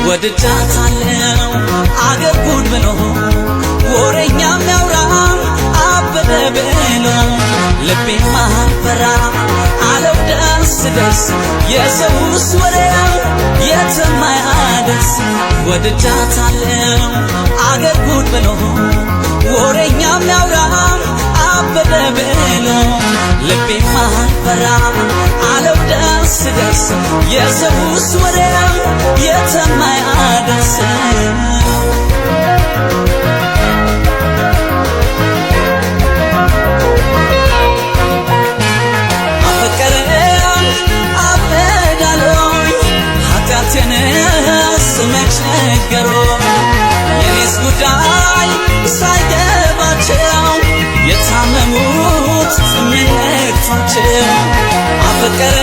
ወድጃታለው አገር ጉድ ብሎ ወሬኛም ያውራም አበደ ብሎ ልቤ ማፈራ አለው ደስ ደስ የሰውስ ወሬው የትም አያደርስ ወድጃታለው አገር ጉድ ብሎ ወሬኛም ያውራም አበደ ብሎ ልቤ ማፈራ አለው ደስ ደስ የሰውስ ወሬው የትም አያደርስ ስመቸገሮ የኔስ ጉዳይ ሳይገባቸው የታመሙት ምንቷቸው አፈቀረ